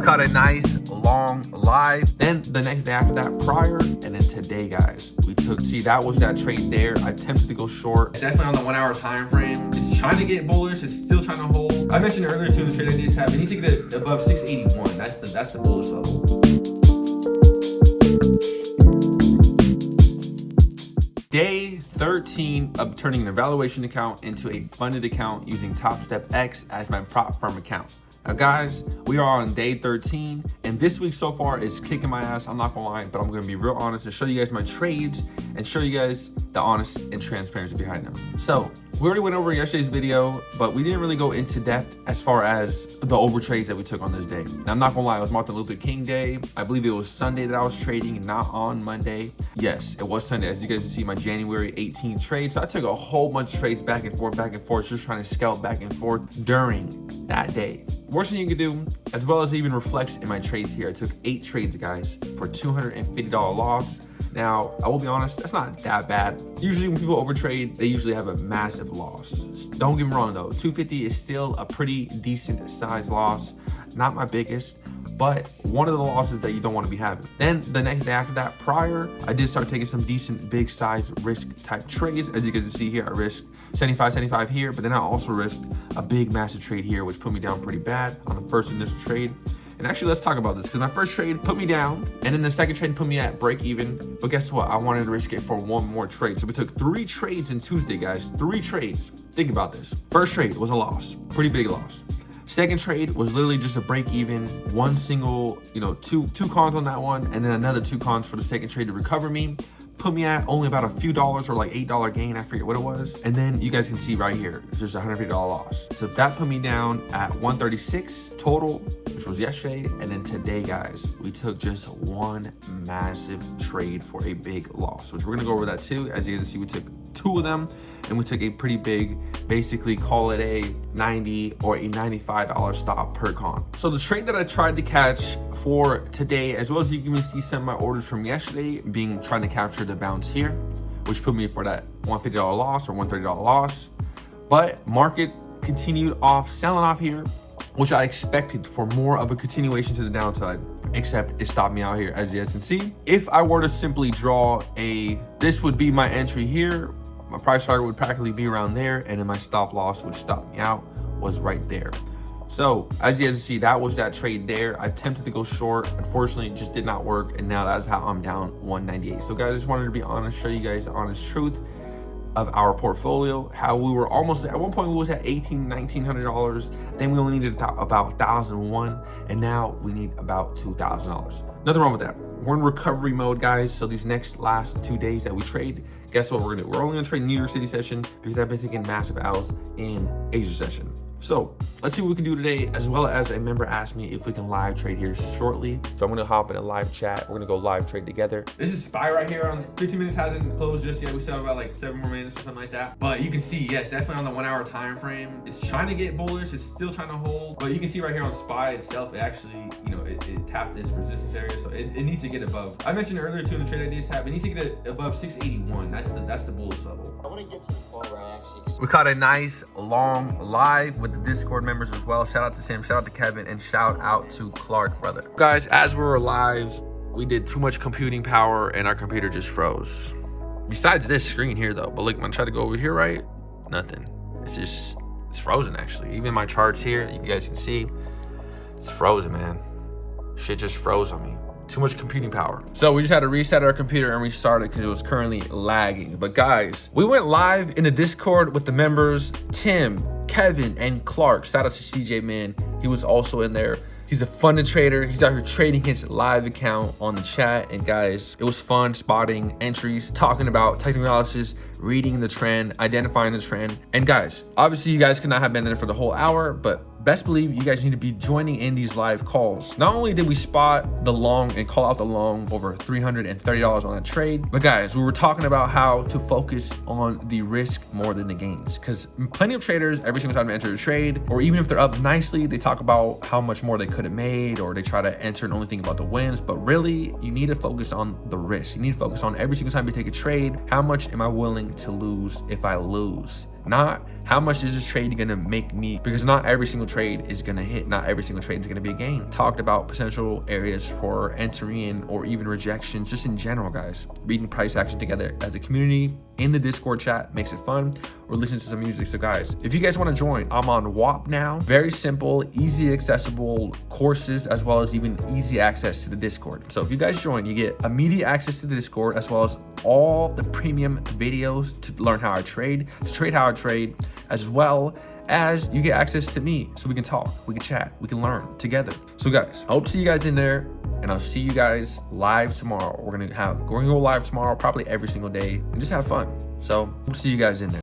caught a nice long live. Then the next day after that prior, and then today, guys, we took, see, that was that trade there. I attempted to go short. Definitely on the 1 hour time frame. It's trying to get bullish. It's still trying to hold. I mentioned earlier too, the trade ideas have, we need to get it above 681. That's the bullish level. Day 13 of turning an evaluation account into a funded account using TopStep X as my prop firm account. Now guys, we are on day 13 and this week so far is kicking my ass, I'm not gonna lie, but I'm gonna be real honest and show you guys my trades and show you guys the honest and transparency behind them. So we already went over yesterday's video, but we didn't really go into depth as far as the over trades that we took on this day. Now I'm not gonna lie, it was Martin Luther King Day. I believe it was Sunday that I was trading, not on Monday. Yes, it was Sunday. As you guys can see, my January 18th trade. So I took a whole bunch of trades back and forth, just trying to scout back and forth during that day. Worst thing you can do, as well as even reflects in my trades here, I took 8 trades, guys, for $250 loss. Now, I will be honest, that's not that bad. Usually when people overtrade, they usually have a massive loss. Don't get me wrong though, 250 is still a pretty decent size loss. Not my biggest, but one of the losses that you don't want to be having. Then the next day after that prior, I did start taking some decent big size risk type trades. As you guys can see here, I risked 75 here, but then I also risked a big massive trade here, which put me down pretty bad on the first initial trade. And actually, let's talk about this because my first trade put me down and then the second trade put me at break even. But guess what? I wanted to risk it for one more trade. So we took 3 trades in Tuesday, guys. 3 trades. Think about this. First trade was a loss, pretty big loss. Second trade was literally just a break even, one single, two cons on that one, and then another 2 cons for the second trade to recover me. Put me at only about a few dollars or like $8 gain, I forget what it was. And then you guys can see right here, there's a $150 loss. So that put me down at 136 total, which was yesterday. And then today, guys, we took just one massive trade for a big loss, which we're gonna go over that too. As you guys can see, we took 2 of them and we took a pretty big, basically call it a $90 or a $95 stop per con. So the trade that I tried to catch for today, as well as you can even see some of my orders from yesterday, being trying to capture the bounce here, which put me for that $150 loss or $130 loss. But market continued off, selling off here, which I expected for more of a continuation to the downside, except it stopped me out here. As you guys can see, if I were to simply draw this would be my entry here, my price target would practically be around there, and then my stop loss, which stopped me out, was right there. So as you guys can see, that was that trade there. I attempted to go short, unfortunately it just did not work, and now that's how I'm down 198. So guys, I just wanted to be honest, show you guys the honest truth of our portfolio, how we were almost at one point we was at $1,900, then we only needed about $1,001, and now we need about $2,000. Nothing wrong with that. We're in recovery mode, guys. So these last 2 days that we trade, guess what we're gonna do? We're only gonna trade New York City session because I've been taking massive L's in Asia session. So let's see what we can do today, as well as a member asked me if we can live trade here shortly. So I'm gonna hop in a live chat. We're gonna go live trade together. This is SPY right here on 15 minutes, hasn't closed just yet. We still have about like 7 more minutes or something like that. But you can see, yes, definitely on the 1 hour time frame. It's trying to get bullish, it's still trying to hold. But you can see right here on SPY itself, it actually, it tapped this resistance area. So it needs to get above. I mentioned earlier too in the trade ideas tab, it needs to get it above 681. That's the bullish level. I wanna get to the point where I actually... We caught a nice long live with the Discord members as well. Shout out to Sam, shout out to Kevin, and shout out to Clark, brother. Guys, as we were live, we did too much computing power and our computer just froze. Besides this screen here though, but look, when I try to go over here, right? Nothing. It's frozen actually. Even my charts here, you guys can see, it's frozen, man. Shit just froze on me. Too much computing power. So we just had to reset our computer and restart it because it was currently lagging. But guys, we went live in the Discord with the members, Tim, Kevin, and Clark. Shout out to CJ, man. He was also in there. He's a funded trader. He's out here trading his live account on the chat. And guys, it was fun spotting entries, talking about technical analysis, reading the trend, identifying the trend. And guys, obviously you guys could not have been there for the whole hour, but best believe you guys need to be joining in these live calls. Not only did we spot the long and call out the long over $330 on a trade, but guys, we were talking about how to focus on the risk more than the gains, because plenty of traders, every single time they enter a trade, or even if they're up nicely, they talk about how much more they could have made, or they try to enter and only think about the wins. But really, you need to focus on the risk. You need to focus on every single time you take a trade, how much am I willing to lose if I lose? Not how much is this trade gonna make me? Because not every single trade is gonna hit. Not every single trade is gonna be a gain. Talked about potential areas for entering in or even rejections, just in general, guys. Reading price action together as a community in the Discord chat makes it fun, or listen to some music. So guys, if you guys want to join, I'm on WAP now. Very simple, easy accessible courses, as well as even easy access to the Discord. So if you guys join, you get immediate access to the Discord, as well as all the premium videos to learn how I trade, to trade how I trade, as well as you get access to me, so we can talk, we can chat, we can learn together. So guys, I hope to see you guys in there, and I'll see you guys live tomorrow. We're gonna go live tomorrow, probably every single day, and just have fun. So we'll see you guys in there.